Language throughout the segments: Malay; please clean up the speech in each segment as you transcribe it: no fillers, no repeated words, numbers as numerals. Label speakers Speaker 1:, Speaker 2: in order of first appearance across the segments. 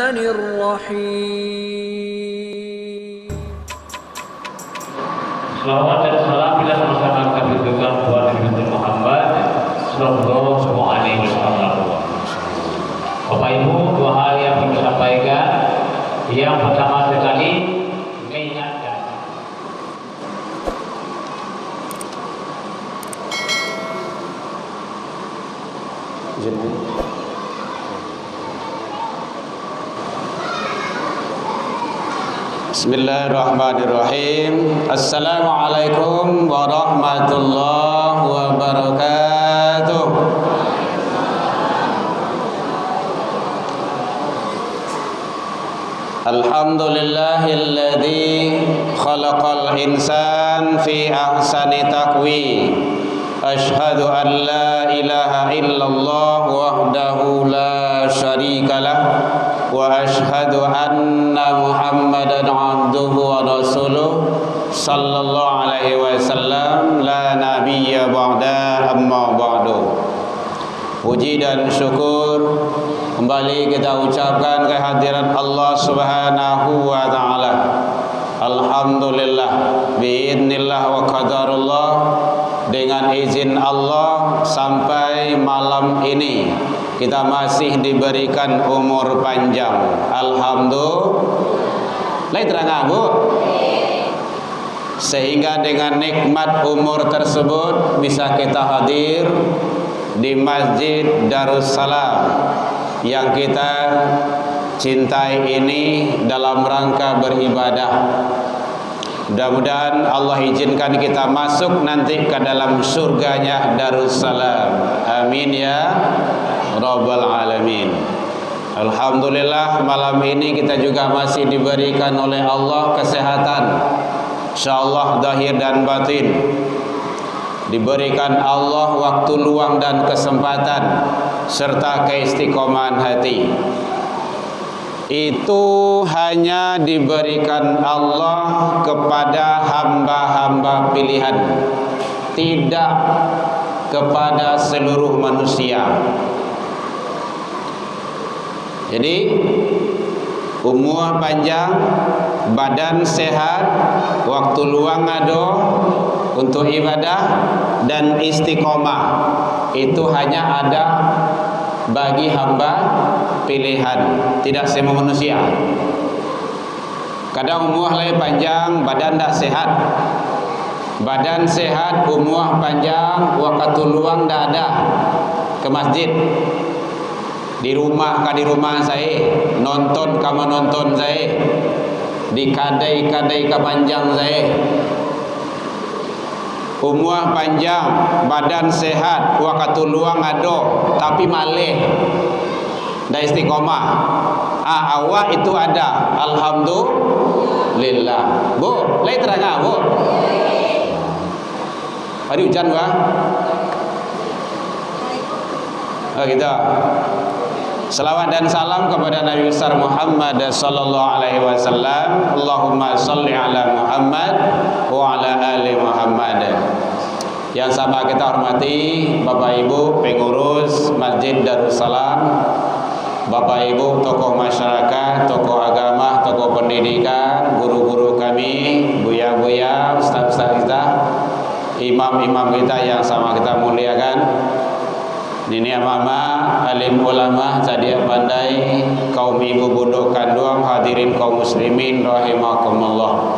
Speaker 1: Bismillahirrahmanirrahim.
Speaker 2: Selawat dan salam bila bersama kedudukan buat Nabi Muhammad Sallallahu Alaihi Wasallam. Bapak Ibu, dua hal yang ingin disampaikan. Yang pertama sekali mengingatkan.
Speaker 3: Bismillahirrahmanirrahim. Assalamualaikum warahmatullahi wabarakatuh. Alhamdulillahilladzi khalaqal insan fi ahsani taqwim. Ashhadu an la ilaha illallah wahdahu la syarikalah wa ashhadu anna Muhammadan abduhu wa rasuluh sallallahu alaihi wasallam la nabiyya ba'da amma ba'du. Puji dan syukur kembali kita ucapkan kehadiran Allah Subhanahu wa taala. Alhamdulillah biidznillah wa qadarullah, dengan izin Allah sampai malam ini kita masih diberikan umur panjang. Alhamdulillah. Terang Bu. Sehingga dengan nikmat umur tersebut bisa kita hadir di Masjid Darussalam yang kita cintai ini dalam rangka beribadah. Mudah-mudahan Allah izinkan kita masuk nanti ke dalam surganya Darussalam. Amin ya Rabbal Alamin. Alhamdulillah malam ini kita juga masih diberikan oleh Allah kesehatan, insyaallah zahir dan batin. Diberikan Allah waktu luang dan kesempatan serta keistiqomahan hati. Itu hanya diberikan Allah kepada hamba-hamba pilihan, tidak kepada seluruh manusia. Jadi umur panjang, badan sehat, waktu luang ada untuk ibadah dan istiqomah, itu hanya ada bagi hamba pilihan, tidak semua manusia. Kadang umur lebih panjang, badan tak sehat. Badan sehat, umur panjang, waktu luang tak ada ke masjid. Di rumah di rumah saya, nonton kama nonton saya, di kadai panjang saya. Umur panjang, badan sehat, waktu luang ada, tapi malih dan istiqomah. Awak itu ada. Alhamdulillah. Bu, lagi terang Bu. Hari hujan Pak? Oh gitu. Selawat dan salam kepada Nabi besar Muhammad sallallahu alaihi wasallam. Allahumma shalli ala Muhammad wa ala ali Muhammad. Yang sama kita hormati Bapak Ibu pengurus Masjid Darussalam, Bapak Ibu tokoh masyarakat, tokoh agama, tokoh pendidikan, guru-guru kami, buya-buya, ustaz-ustaz kita, imam-imam kita yang sama kita muliakan. Nini mama, alim ulama, cadia pandai, kaum ibu bunduk kandung, hadirin kaum muslimin rahimakumullah.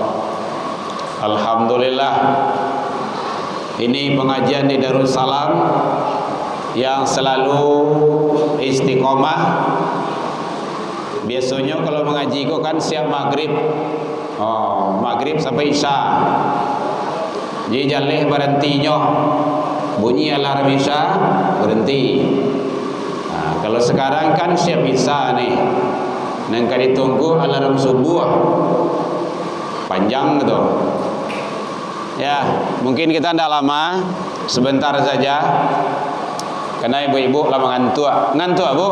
Speaker 3: Alhamdulillah. Ini pengajian di Darussalam yang selalu istiqomah. Biasanya kalau mengaji itu kan siap maghrib. Maghrib sampai isya. Jadi jaleh berhentinya. Bunyi alarm isya berhenti. Kalau sekarang kan siap isya nih, nengka ditunggu alarm subuh panjang gitu. Ya, mungkin kita tidak lama, sebentar saja. Karena ibu-ibu lama ngantuk. Ngantuk Bu?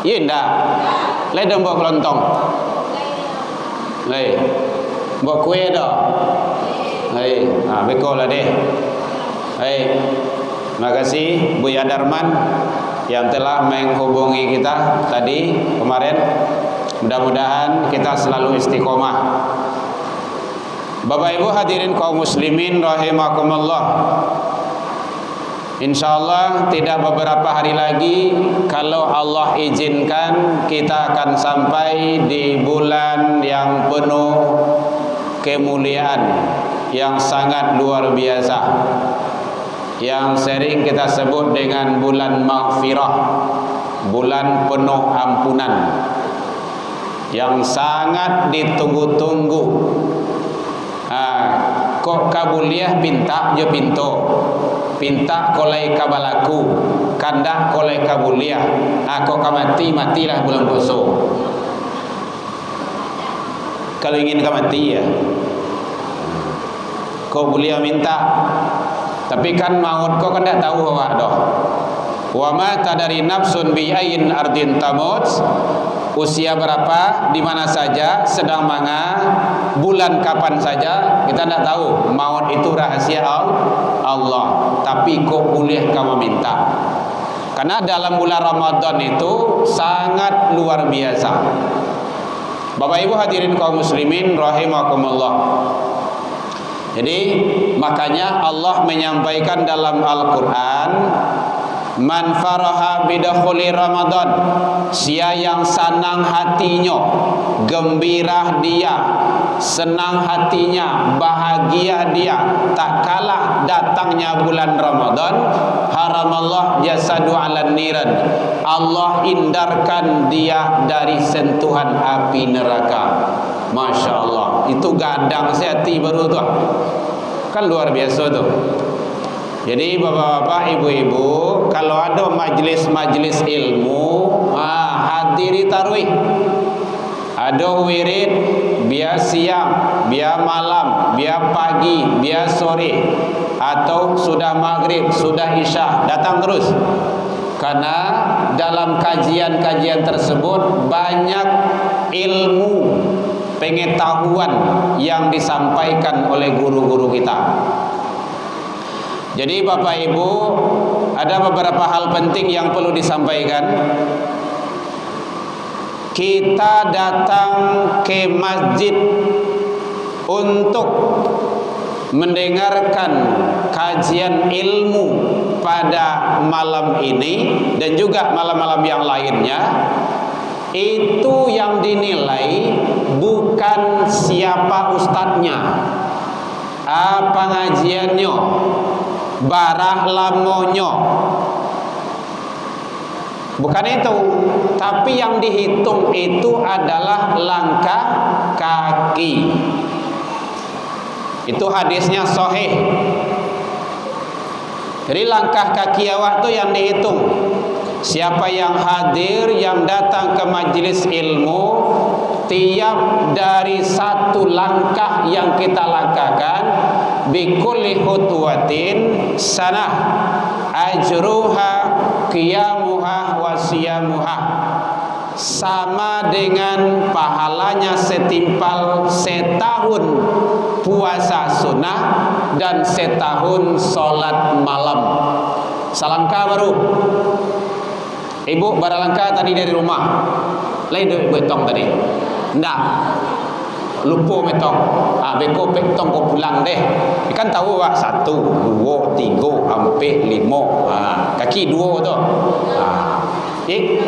Speaker 3: Iya ndak. Lai dong bawa kelontong. Lai. Bawa kue dah. Lai, beko lah deh. Terima kasih Buya Darman yang telah menghubungi kita tadi kemarin. Mudah-mudahan kita selalu istiqomah. Bapak Ibu hadirin kaum muslimin rahimakumullah. Insyaallah tidak beberapa hari lagi, kalau Allah izinkan, kita akan sampai di bulan yang penuh kemuliaan, yang sangat luar biasa, yang sering kita sebut dengan bulan maghfirah, bulan penuh ampunan, yang sangat ditunggu-tunggu. Kok kabuliah pinta je pinto, pinta kolai kabalaku, kandak kolai kabuliah. Kok kamati, matilah bulan puasa. Kalau ingin kamati ya, kok buliah minta, tapi kan maut kau kan tak tahu awak doh. Wa ma tadari nafsun bi ayyin ardin tamut. Usia berapa, di mana saja, sedang mana, bulan kapan saja, kita tidak tahu. Maut itu rahasia Allah. Tapi kok boleh kamu minta? Karena dalam bulan Ramadan itu sangat luar biasa. Bapak Ibu hadirin kaum muslimin rahimakumullah. Jadi makanya Allah menyampaikan dalam Al-Quran, man faraha bidakhuli Ramadan, sia yang senang hatinya, gembira dia, senang hatinya, bahagia dia, tak kalah datangnya bulan Ramadan, haramallah jasadu ala niran, Allah hindarkan dia dari sentuhan api neraka. Masya Allah, itu gadang sehati baru tu, kan luar biasa tu. Jadi bapak-bapak, ibu-ibu, kalau ada majlis-majlis ilmu, hadiri tarawih. Ada wirid, biar siang, biar malam, biar pagi, biar sore, atau sudah maghrib, sudah isya, datang terus. Karena dalam kajian-kajian tersebut banyak ilmu, pengetahuan yang disampaikan oleh guru-guru kita. Jadi Bapak Ibu, ada beberapa hal penting yang perlu disampaikan. Kita datang ke masjid untuk mendengarkan kajian ilmu pada malam ini dan juga malam-malam yang lainnya. Itu yang dinilai bukan siapa ustadznya, apa pengajiannya, barah lamonyo, bukan itu. Tapi yang dihitung itu adalah langkah kaki. Itu hadisnya sahih. Jadi langkah kaki awak tu yang dihitung. Siapa yang hadir, yang datang ke majlis ilmu, tiap dari satu langkah yang kita langkahkan, bikulli khutwatin sanah ajruha qiyamuha wa siyamuha, sama dengan pahalanya setimpal setahun puasa sunnah dan setahun solat malam. Salangkah baru. Ibu baralangkah tadi dari rumah, lain duit betong tadi, ndak lupa metong, beko petong kau pulang deh. Kan tahu wak 1, 2, 3, sampai 5, kaki 2 tu.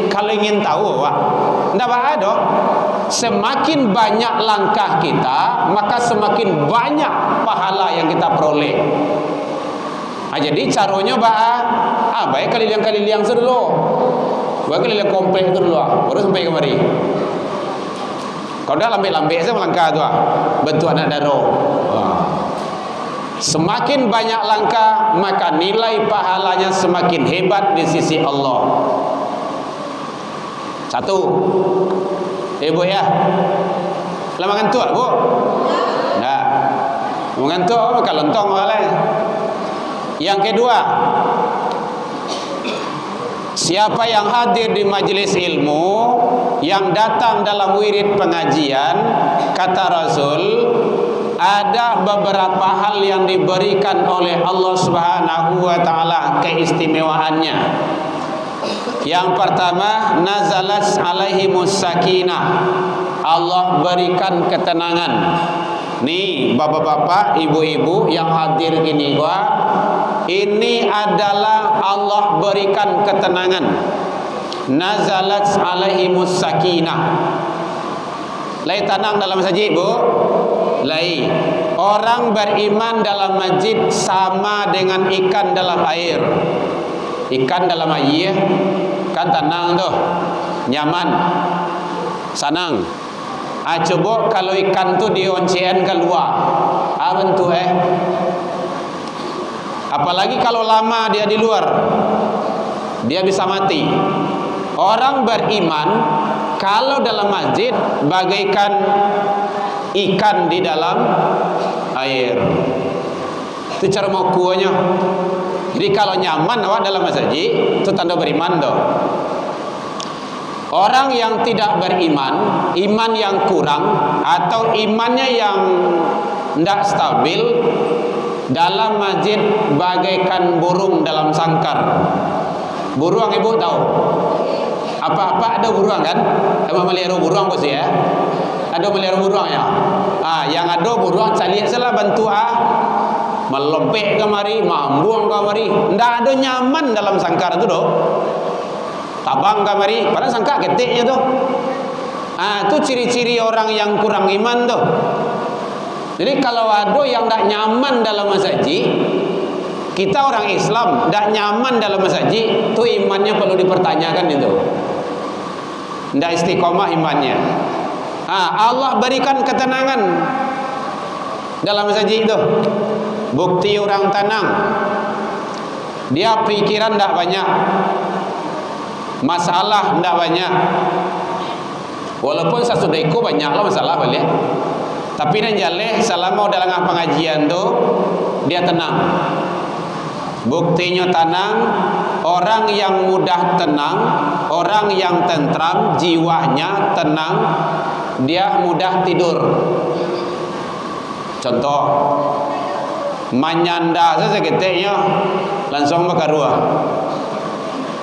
Speaker 3: Kalau ingin tahu wak, ndak ada. Semakin banyak langkah kita, maka semakin banyak pahala yang kita peroleh. Jadi caranya baik kalilang-kalilang dulu, baik kalilang komplek dulu, baru sampai kemari. Kalau dah lambe-lambe saya melangkah tu, bentuk anak daro. Semakin banyak langkah, maka nilai pahalanya semakin hebat di sisi Allah. 1, ibu ya, lama ngantuk bu? Nah, mengantuk kalau lontong oleh. Yang kedua, siapa yang hadir di majelis ilmu, yang datang dalam wirid pengajian, kata Rasul, ada beberapa hal yang diberikan oleh Allah Subhanahu wa taala keistimewaannya. Yang pertama, nazalat alaihimus sakinah. Allah berikan ketenangan. Nih bapak-bapak, ibu-ibu yang hadir gini gua, ini adalah Allah berikan ketenangan. Nazalat alaihimus sakinah. Lai tenang dalam masjid, Bu. Lai. Orang beriman dalam masjid sama dengan ikan dalam air. Ikan dalam air kan tenang tuh, nyaman, senang. Coba kalau ikan tu dioncen keluar, bentuk apalagi kalau lama dia di luar, dia bisa mati. Orang beriman kalau dalam masjid bagaikan ikan di dalam air. Itu cara mengukurnya. Jadi kalau nyaman awak dalam masjid, itu tanda beriman doh. Orang yang tidak beriman, iman yang kurang atau imannya yang tidak stabil, dalam masjid bagaikan burung dalam sangkar. Burung ibu tahu? Apa-apa ada burung kan? Emang melihara burung bos ya? Ada melihara burung ya? Yang ada burung cari salah bantu melempek kemari, mambuang kemari. Tidak ada nyaman dalam sangkar itu doh. Tabang kamari, padahal sangka ketiknya tuh. Itu ciri-ciri orang yang kurang iman tuh. Jadi kalau ada yang tak nyaman dalam masjid, kita orang Islam tak nyaman dalam masjid, itu imannya perlu dipertanyakan itu. Tidak istiqomah imannya. Allah berikan ketenangan dalam masjid itu. Bukti orang tenang, dia pikiran tak banyak, masalah tidak banyak. Walaupun sasudaiko banyaklah masalah balik, tapi nan jale selama dalam pengajian tu dia tenang. Buktinya tenang. Orang yang mudah tenang, orang yang tentram, jiwanya tenang, dia mudah tidur. Contoh, menyanda saja ketiknya langsung berkaruah.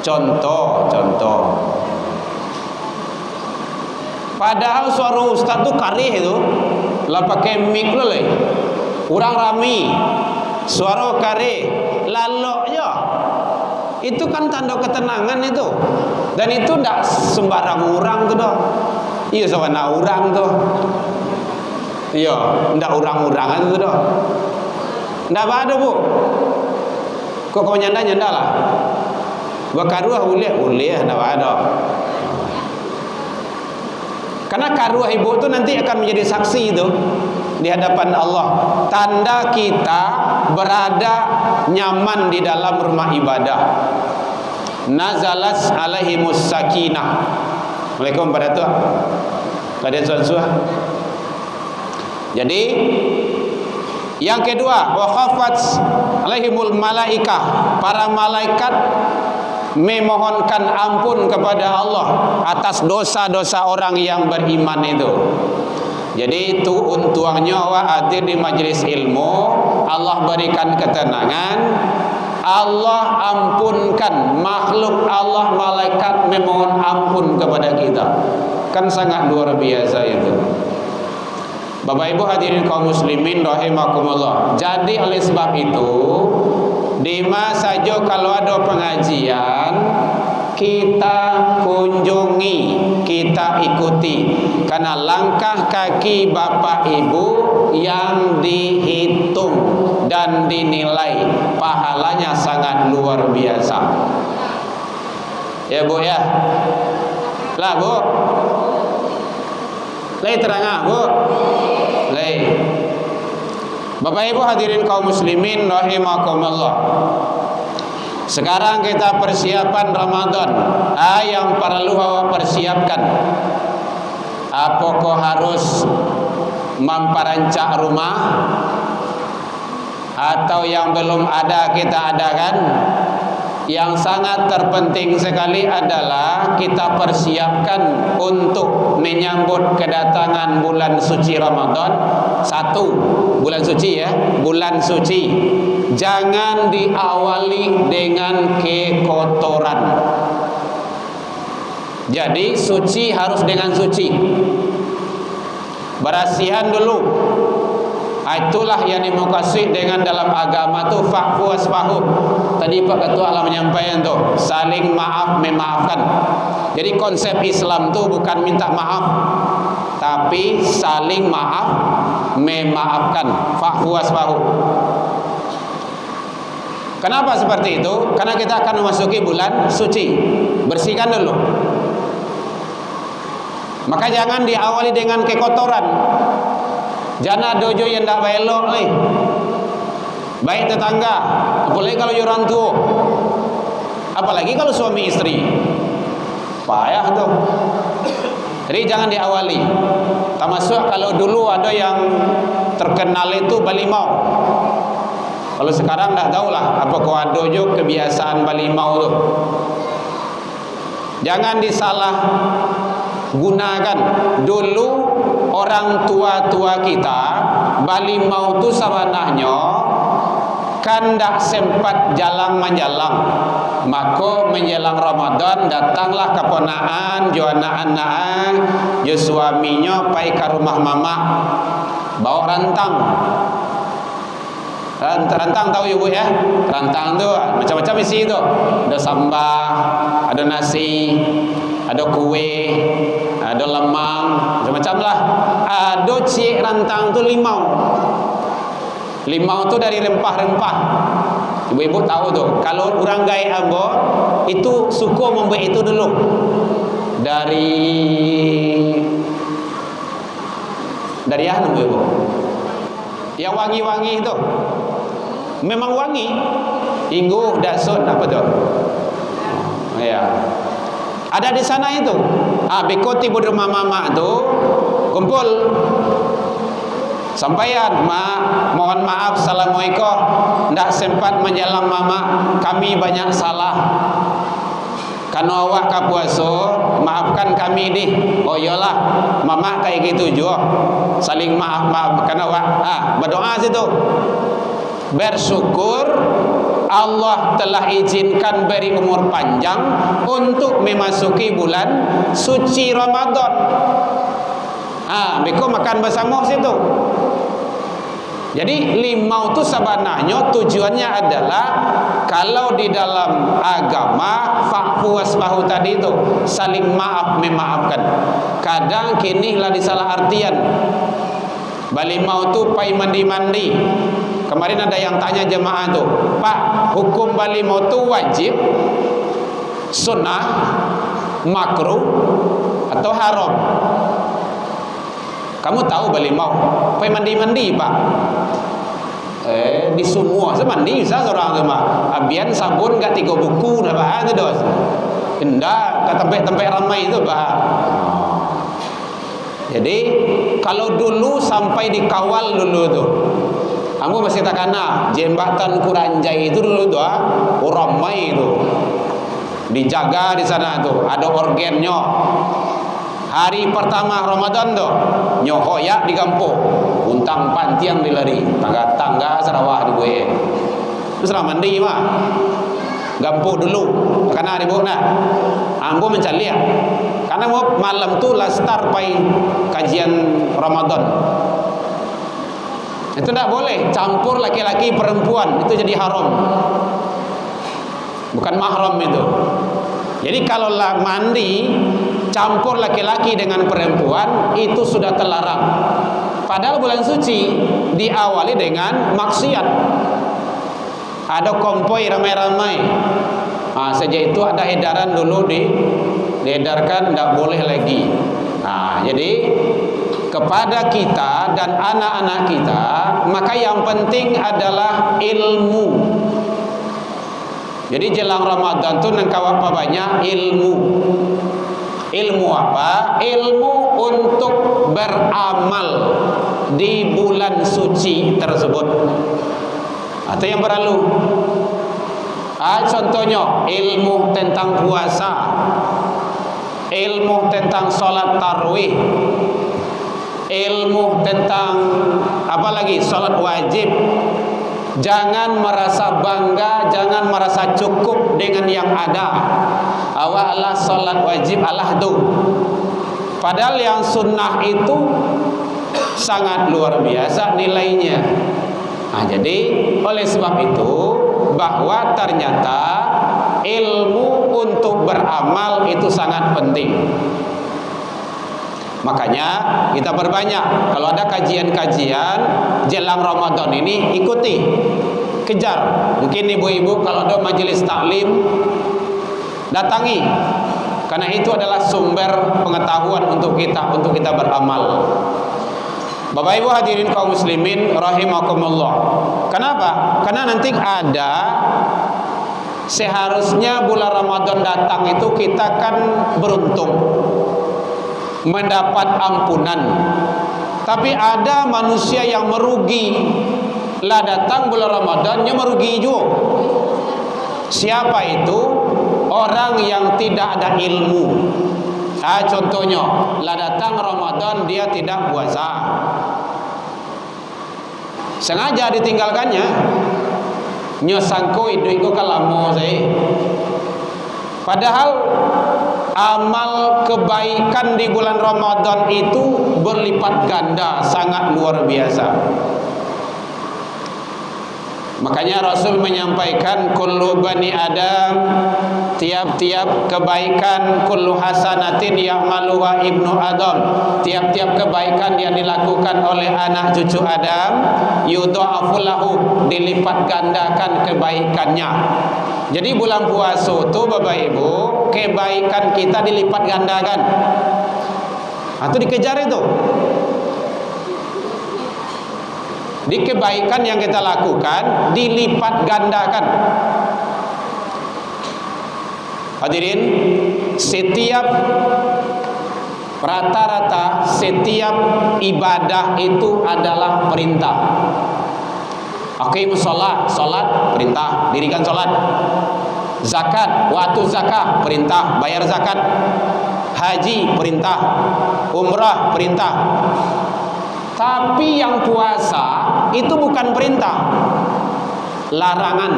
Speaker 3: Contoh. Padahal suara ustaz tu karih itu, lah pakai mic lo le. Orang rami, suara karih, laloknya. Itu kan tanda ketenangan itu. Dan itu tidak sembarang orang tu dah. Iya sawana orang tu. Iya, tidak orang-orangan tu dah. Tidak ada bu. Kok kau nyanda lah. Bakaruah boleh tidak ada. Karena karuah ibu itu nanti akan menjadi saksi itu di hadapan Allah. Tanda kita berada nyaman di dalam rumah ibadah. Nazalat alaihimus sakinah. Waalaikumsalam pada tu. Pada suah. Jadi yang kedua, wa khafat alaihimul malaikah. Para malaikat memohonkan ampun kepada Allah atas dosa-dosa orang yang beriman itu. Jadi itu untungnya hadir di majelis ilmu, Allah berikan ketenangan, Allah ampunkan makhluk Allah, malaikat memohon ampun kepada kita. Kan sangat luar biasa itu. Bapak Ibu hadirin kaum muslimin rahimakumullah. Jadi oleh sebab itu, di mana saja kalau ada pengajian, kita kunjungi, kita ikuti, karena langkah kaki Bapak Ibu yang dihitung dan dinilai pahalanya sangat luar biasa. Ya Bu ya. Lah Bu. Lai terang Bu. Lai. Bapak Ibu hadirin kaum muslimin rahimakumullah. Sekarang kita persiapan Ramadan. Yang perlu awak persiapkan. Apakah harus memperancang rumah, atau yang belum ada kita adakan? Yang sangat terpenting sekali adalah kita persiapkan untuk menyambut kedatangan bulan suci Ramadan. Satu, bulan suci ya, bulan suci. Jangan diawali dengan kekotoran. Jadi suci harus dengan suci. Berasihan dulu. Itulah yang dimaksud dengan dalam agama tu fa'fu wasfahu. Tadi Pak Ketua Allah menyampaikan tu, saling maaf memaafkan. Jadi konsep Islam tu bukan minta maaf, tapi saling maaf memaafkan. Fa'fu wasfahu. Kenapa seperti itu? Karena kita akan memasuki bulan suci. Bersihkan dulu. Maka jangan diawali dengan kekotoran. Jangan dojo yang tak belok ni. Baik tetangga, apalagi kalau orang tua, apalagi kalau suami istri, payah tu. Jadi jangan diawali. Termasuk kalau dulu ada yang terkenal itu balimau. Kalau sekarang tak tahulah apakah ada juga kebiasaan balimau tu. Jangan disalah gunakan. Dulu orang tua-tua kita balimau tu sebenarnya kan tak sempat jalan menjalang. Maka menjelang Ramadan datanglah keponaan jo anak-anak jo suaminya pai ke rumah mama bawa rantang. Rantang tahu ibu ya? Rantang tu macam-macam isi tu. Ada sambal, ada nasi, ada kue, ada lemang, macam-macam lah. Ada cik rantang tu limau. Limau tu dari rempah-rempah. Ibu-ibu tahu tu. Kalau orang gaya ambo itu suka membuat itu dulu. Dari apa ibu? Yang wangi-wangi tu. Memang wangi. Inggu, dasut, apa tu? Ya. Ada di sana itu. Beko tiba di rumah mama tu kumpul. Sampaian, mak, mohon maaf, assalamualaikum. Ndak sempat menjalang mama, kami banyak salah. Karena awak ka puasa, maafkan kami di. Oh iyalah, mama kayak gitu juga. Saling maaf karena awak. Berdoa situ. Bersyukur Allah telah izinkan beri umur panjang untuk memasuki bulan suci Ramadan. Beko makan bersama situ. Jadi limau itu sebenarnya tujuannya adalah kalau di dalam agama fa'fu wasfahu tadi itu saling maaf memaafkan. Kadang kini lah disalah artian. Balimau itu pai mandi-mandi. Kemarin ada yang tanya jemaah tu, Pak, hukum balimau itu wajib, sunnah, makruh atau haram? Kamu tahu balimau pai mandi-mandi Pak? Di semua semandi bisa seorang tu mah. Abian sabun gak 3 buku dah Pak tu dos. Indah ke tempat-tempat ramai itu Pak. Jadi kalau dulu sampai dikawal dulu tu. Kamu masih tak kena jembatan Kuranjai itu dulu tu ramai itu. Dijaga di sana tu, ada organnya. Hari pertama Ramadan tu nyohoyak di kampung, untang pantiang dilari, tangga-tangga Sarawak di gue. Terus mandi mah. Gampu dulu, karena ribu nak. Ambo mencari ya. Karena malam tu lah start pai kajian Ramadan. Itu tak boleh campur laki-laki perempuan, itu jadi haram. Bukan mahram itu. Jadi kalau lah mandi campur laki-laki dengan perempuan itu sudah terlarang. Padahal bulan suci diawali dengan maksiat. Ada kompoi ramai-ramai. Sejak itu ada edaran dulu diedarkan tidak boleh lagi. Jadi kepada kita dan anak-anak kita, maka yang penting adalah ilmu. Jadi jelang Ramadan tu nengkau apa banyak ilmu. Ilmu apa? Ilmu untuk beramal di bulan suci tersebut. Atau yang berlalu. Contohnya ilmu tentang puasa, ilmu tentang solat tarawih, ilmu tentang apa lagi solat wajib, Jangan merasa bangga, jangan merasa cukup dengan yang ada. Awak Allah salat wajib Allah tu. Padahal yang sunnah itu sangat luar biasa nilainya. Nah, jadi oleh sebab itu bahwa ternyata ilmu untuk beramal itu sangat penting. Makanya kita perbanyak kalau ada kajian-kajian jelang Ramadan ini, ikuti, kejar. Mungkin ibu-ibu kalau ada majelis taklim, datangi, karena itu adalah sumber pengetahuan untuk kita beramal. Bapak Ibu hadirin kaum muslimin rahimakumullah. Kenapa? Karena nanti ada, seharusnya bulan Ramadan datang itu kita kan beruntung mendapat ampunan. Tapi ada manusia yang merugi. Lah datang bulan Ramadannya merugi juga. Siapa itu? Orang yang tidak ada ilmu. Contohnya, lah datang Ramadan dia tidak puasa. Sengaja ditinggalkannya. Nyosangko itu kalamo saya. Padahal amal kebaikan di bulan Ramadan itu berlipat ganda, sangat luar biasa. Makanya Rasul menyampaikan kullu bani Adam, tiap-tiap kebaikan, kullu hasanatin ya'maluha ibnu Adam, tiap-tiap kebaikan yang dilakukan oleh anak cucu Adam, yudha'afu lahu, dilipat gandakan kebaikannya. Jadi bulan puasa itu Bapak Ibu, kebaikan kita dilipat gandakan. Atau dikejar itu. Di kebaikan yang kita lakukan dilipat gandakan. Hadirin, setiap rata-rata setiap ibadah itu adalah perintah. Aqimus shalah, salat perintah, dirikan salat. Zakat, waktu zakat perintah, bayar zakat. Haji perintah, umrah perintah. Tapi yang puasa itu bukan perintah, larangan,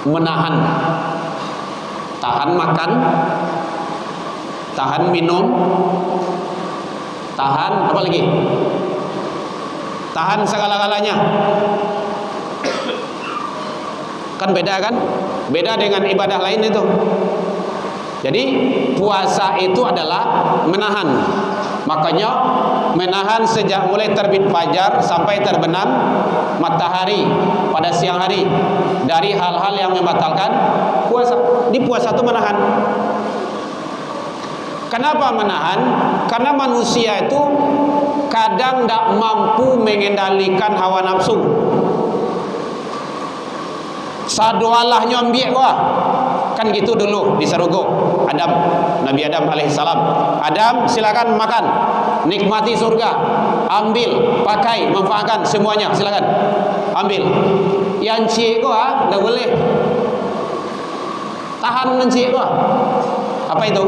Speaker 3: menahan, tahan makan, tahan minum, tahan apa lagi? Tahan segala-galanya. Kan beda kan? Beda dengan ibadah lain itu. Jadi puasa itu adalah menahan. Makanya menahan sejak mulai terbit fajar sampai terbenam matahari pada siang hari dari hal-hal yang membatalkan puasa. Di puasa itu menahan. Kenapa menahan? Karena manusia itu kadang tidak mampu mengendalikan hawa nafsu. Sadualah nyambiak wah. Kan gitu dulu di Sarugo. Adam, Nabi Adam alaihissalam. Adam silakan makan, nikmati surga, ambil, pakai, manfaatkan semuanya, silakan ambil. Yang cie gua enggak boleh. Tahan mencik gua. Apa itu?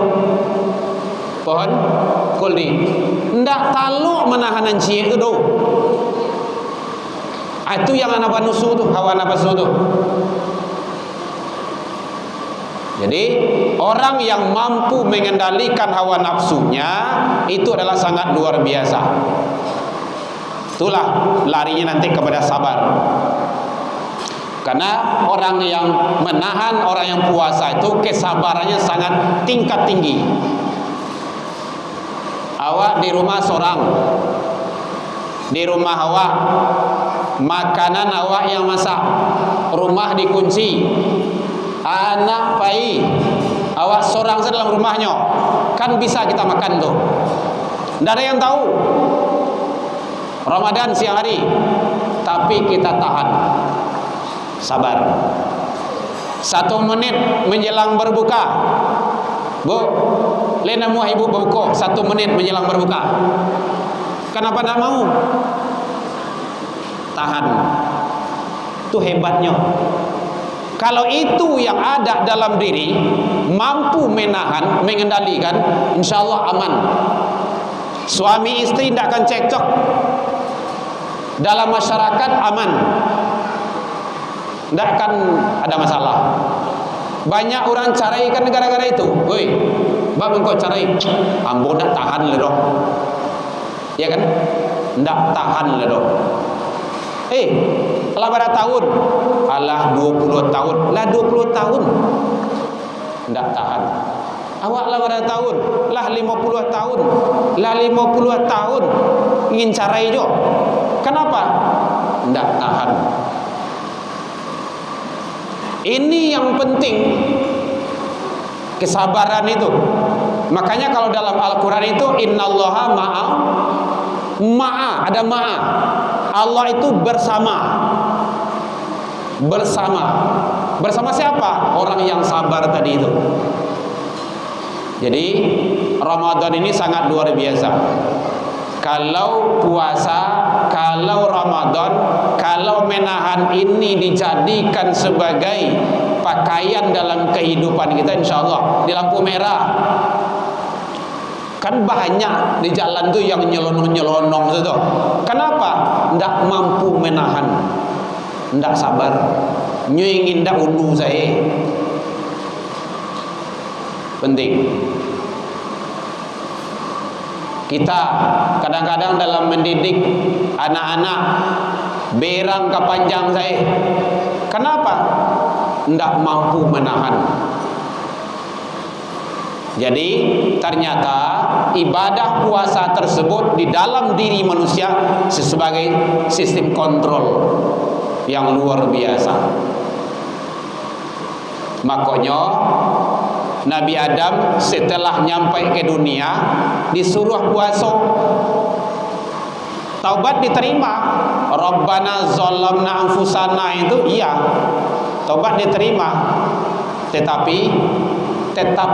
Speaker 3: Pohon kuldi. Enggak talu menahan cie itu do. Itu yang anak nafsu tuh, hawa nafsu tuh. Jadi orang yang mampu mengendalikan hawa nafsunya itu adalah sangat luar biasa. Itulah larinya nanti kepada sabar. Karena orang yang menahan, orang yang puasa itu kesabarannya sangat tingkat tinggi. Awak di rumah seorang, di rumah awak, makanan awak yang masak, rumah dikunci, anak bayi, awak seorang saja dalam rumahnya, kan bisa kita makan tuh. Tidak ada yang tahu Ramadan siang hari, tapi kita tahan, sabar. 1 menit menjelang berbuka, bu, lenamu ibu berbuka 1 menit menjelang berbuka. Kenapa tidak mau? Tahan. Itu hebatnya. Kalau itu yang ada dalam diri, mampu menahan, mengendalikan, insya Allah aman. Suami istri tidak akan cekcok. Dalam masyarakat aman. tidak akan ada masalah. Banyak orang caraikan gara-gara itu. Woi, bab engkau carai, ambo nak tahan le doh. Ya kan? Ndak tahan le doh. Alah berapa tahun? Alah 20 tahun. Lah 20 tahun. Ndak tahan. Awak lah berapa tahun? Lah 50 tahun. Lah 50 tahun ingin carai jo. Kenapa? Ndak tahan. Ini yang penting, kesabaran itu. Makanya kalau dalam Al-Quran itu innallaha ma'a, ada ma'a. Allah itu bersama. Bersama siapa? Orang yang sabar tadi itu. Jadi Ramadan ini sangat luar biasa. Kalau puasa, kalau Ramadan, kalau menahan ini dijadikan sebagai pakaian dalam kehidupan kita, insya Allah di lampu merah. Kan banyak di jalan tuh yang nyelonong-nyelonong itu. Kenapa? Ndak mampu menahan, ndak sabar, ingin ndak ulu saya. Penting. Kita kadang-kadang dalam mendidik anak-anak berang kepanjang saya. Kenapa? Ndak mampu menahan. Jadi ternyata ibadah puasa tersebut di dalam diri manusia sebagai sistem kontrol yang luar biasa. Makanya Nabi Adam setelah nyampai ke dunia disuruh puasa. Taubat diterima. Rabbana zalamna anfusana itu iya. Taubat diterima. Tetapi tetap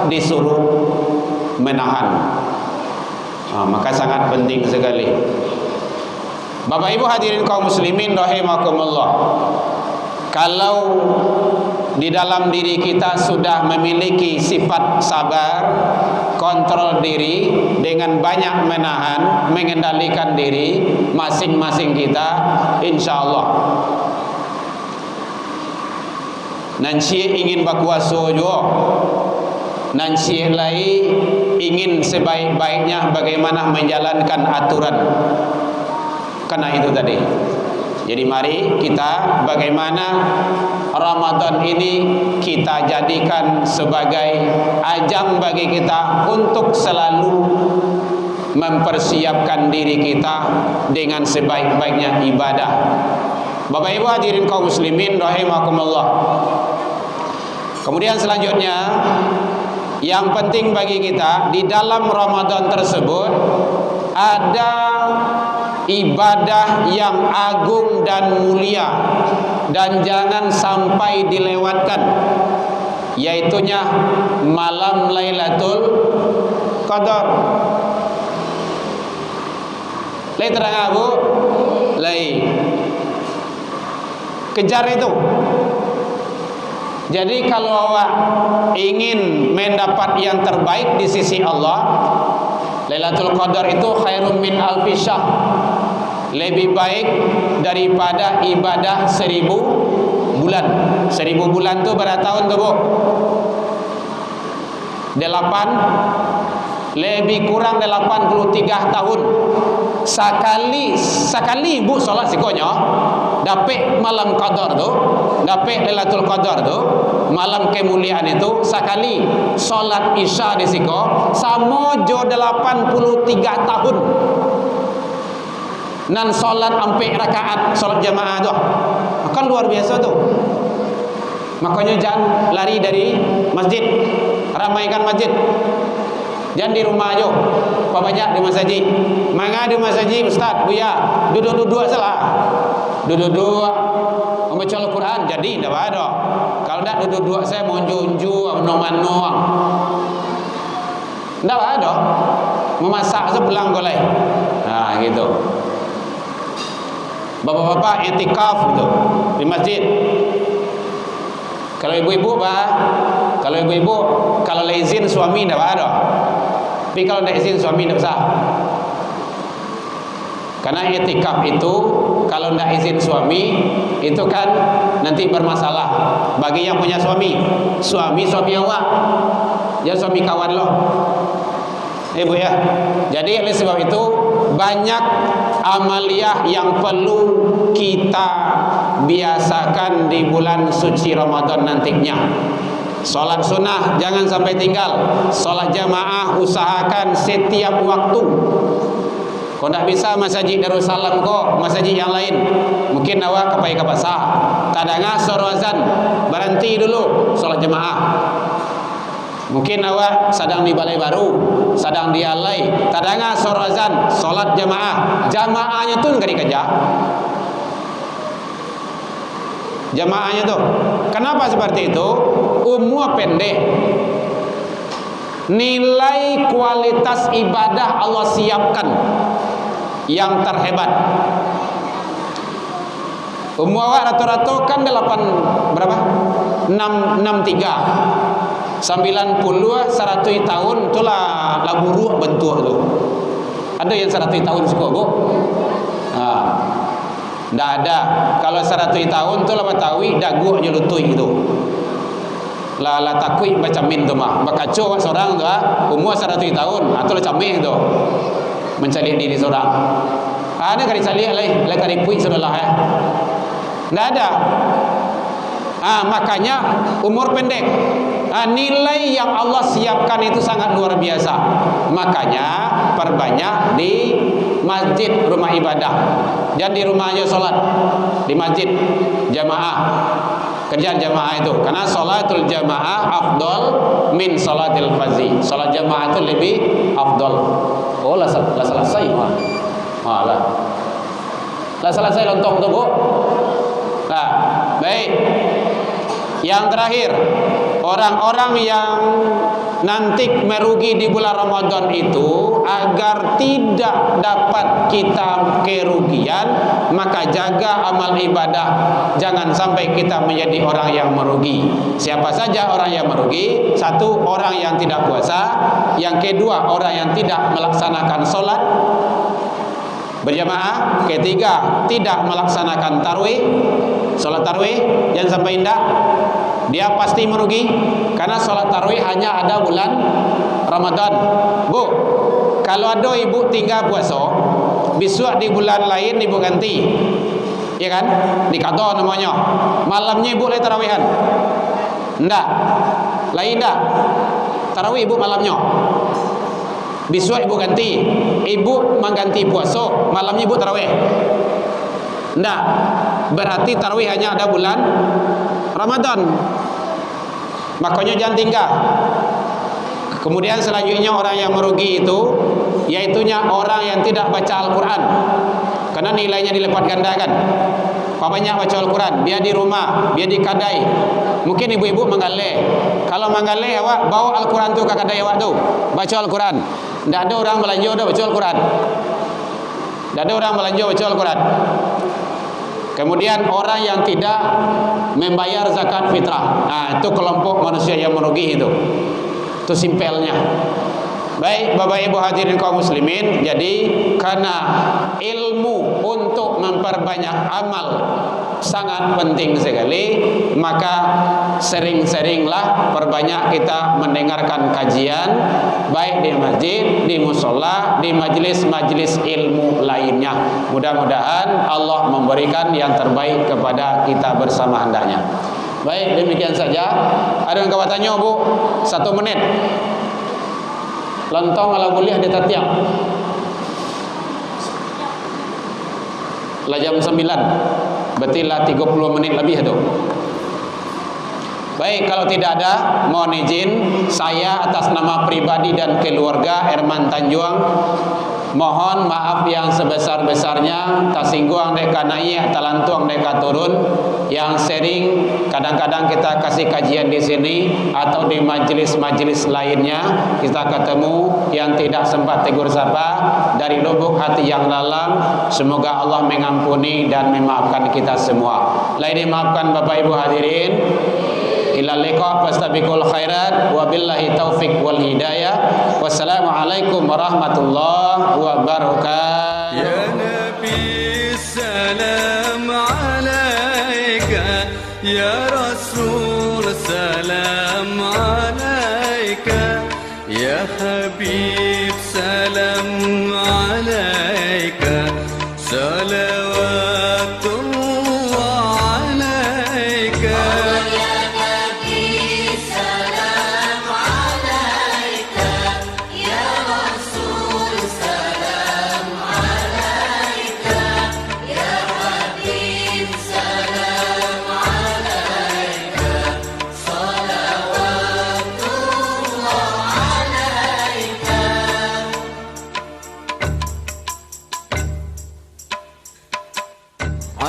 Speaker 3: disuruh menahan. Maka sangat penting sekali. Bapak Ibu hadirin kaum muslimin rahimakumullah. Kalau di dalam diri kita sudah memiliki sifat sabar, kontrol diri, dengan banyak menahan, mengendalikan diri masing-masing kita, insya Allah. Nanti ingin berkuasa juga, nanti lagi ingin sebaik-baiknya bagaimana menjalankan aturan. Karena itu tadi. Jadi mari kita bagaimana Ramadan ini kita jadikan sebagai ajang bagi kita untuk selalu mempersiapkan diri kita dengan sebaik-baiknya ibadah. Bapak Ibu hadirin kaum muslimin rahimakumullah. Kemudian selanjutnya yang penting bagi kita di dalam Ramadan tersebut ada ibadah yang agung dan mulia dan jangan sampai dilewatkan, yaitunya malam Lailatul Qadar. Lai terang Bu? Lai. Kejar itu. Jadi kalau awak ingin mendapat yang terbaik di sisi Allah, Lailatul Qadar itu khairum min alfi syahr, lebih baik daripada ibadah 1000 bulan. 1000 bulan itu berapa tahun tu Bu? 8, lebih kurang 83 tahun. Sekali Bu solat sikonya dapat malam qadar tu, dapat Lailatul Qadar tu, malam kemuliaan itu, sekali solat isya di siko sama jo 83 tahun. Nan solat ampe rakaat solat jamaah tu. Kan luar biasa tu. Makanya jangan lari dari masjid, ramaikan masjid. Jangan di rumah aja. Apa banyak di masjid? Manga di masjid Ustaz, Buya, duduk-duduk salah. Duduk-duduk membaca Al-Quran jadi tidak ada. Kalau tidak duduk-duduk saya mau junju menong-menong. Tidak ada. Memasak sebelang golai. Nah, gitu. Bapak-bapak i'tikaf itu di masjid. Kalau ibu-ibu kalau izin suami tidak ada. Tapi kalau tidak izin suami tidak sah. Karena i'tikaf itu kalau tidak izin suami itu kan nanti bermasalah bagi yang punya suami. Suami awak, jangan suami kawan lo. Ibu ya. Jadi oleh sebab itu banyak amaliyah yang perlu kita biasakan di bulan suci Ramadan nantinya. Salat sunnah jangan sampai tinggal. Salat jamaah usahakan setiap waktu. Kau tak bisa masjid Darussalam kok, masjid yang lain. Mungkin awak ke pasar. Tadanga suruh azan, berhenti dulu salat jemaah. Mungkin awak sedang di balai baru, sedang di alai. Tadanga suruh azan, salat jemaah. Jamaahnya tu enggak dikejar. Jamaahnya tu. Kenapa seperti itu? Umur pendek. Nilai kualitas ibadah Allah siapkan yang terhebat. Umur awak rata-rata kan 8 berapa? 63 90 100 tahun itulah laburuk bentuk tu. Ada yang 100 tahun suka bu? Tidak ada. Kalau 100 tahun tu lama tawi dagu je lutui itu. La takui macam min tu mah. Bakaco seorang tu umur 100 tahun atau camih tu. Mencari diri seorang. Ada kali cari lai kali pui saudara ya. Tidak ada. Makanya umur pendek. Nilai yang Allah siapkan itu sangat luar biasa. Makanya perbanyak di masjid rumah ibadah. Dan di rumah aja solat. Di masjid jamaah. Kerjaan jamaah itu. Karena solatul jamaah afdol min solatil fazi. Solat jamaah itu lebih afdol. Oh lah selesai. Lah selesai lontong tu bu. Nah, baik. Yang terakhir, orang-orang yang nanti merugi di bulan Ramadan itu agar tidak dapat kita kerugian, maka jaga amal ibadah. Jangan sampai kita menjadi orang yang merugi. Siapa saja orang yang merugi? Satu, orang yang tidak puasa. Yang kedua, orang yang tidak melaksanakan solat berjamaah. Ketiga, tidak melaksanakan tarawih, solat tarawih. Jangan sampai indah. Dia pasti merugi karena solat tarawih hanya ada bulan Ramadan. Bu, kalau ada ibu tinggal puasa, besok di bulan lain ibu ganti, ya kan? Di qada namanya. Malamnya ibu lagi tarawihan. Enggak. Lain dah. Tarawih ibu malamnya. Besok ibu ganti. Ibu mengganti puasa, malamnya ibu tarawih. Enggak. Berarti tarawih hanya ada bulan Ramadan. Makanya jangan tinggal. Kemudian selanjutnya orang yang merugi itu yaitunya orang yang tidak baca Al-Quran. Karena nilainya dilipat gandakan. Apa banyak baca Al-Quran, biar di rumah, biar di kadai. Mungkin ibu-ibu menggale. Kalau menggale awak bawa Al-Quran tu ke kadai awak tu, baca Al-Quran. Tidak ada orang belanja dah baca Al-Quran. Tidak ada orang belanja baca Al-Quran. Kemudian orang yang tidak membayar zakat fitrah. Itu kelompok manusia yang merugi itu. Itu simpelnya. Baik Bapak Ibu hadirin kaum muslimin, jadi karena ilmu untuk memperbanyak amal sangat penting sekali, maka sering-seringlah perbanyak kita mendengarkan kajian baik di masjid, di mushola, di majelis-majelis ilmu lainnya. Mudah-mudahan Allah memberikan yang terbaik kepada kita bersama hendaknya. Baik, demikian saja. Ada yang kawan tanya Bu, 1 menit. Lontong kalau boleh di tatiang. Lah jam 9. Berarti lah 30 menit lebih tu. Baik, kalau tidak ada, mohon izin saya atas nama pribadi dan keluarga Herman Tanjuang mohon maaf yang sebesar-besarnya tersinggung deka naik, talantuang deka turun, yang sering kadang-kadang kita kasih kajian di sini atau di majelis-majelis lainnya kita ketemu yang tidak sempat tegur sapa dari lubuk hati yang dalam. Semoga Allah mengampuni dan memaafkan kita semua. Lain dimaafkan Bapak Ibu hadirin. Ila liqa fastabiqul khairat wa billahi taufik wal hidayah. Wassalamualaikum warahmatullahi wabarakatuh.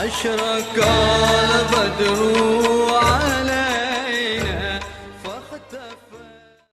Speaker 1: أشرق البدر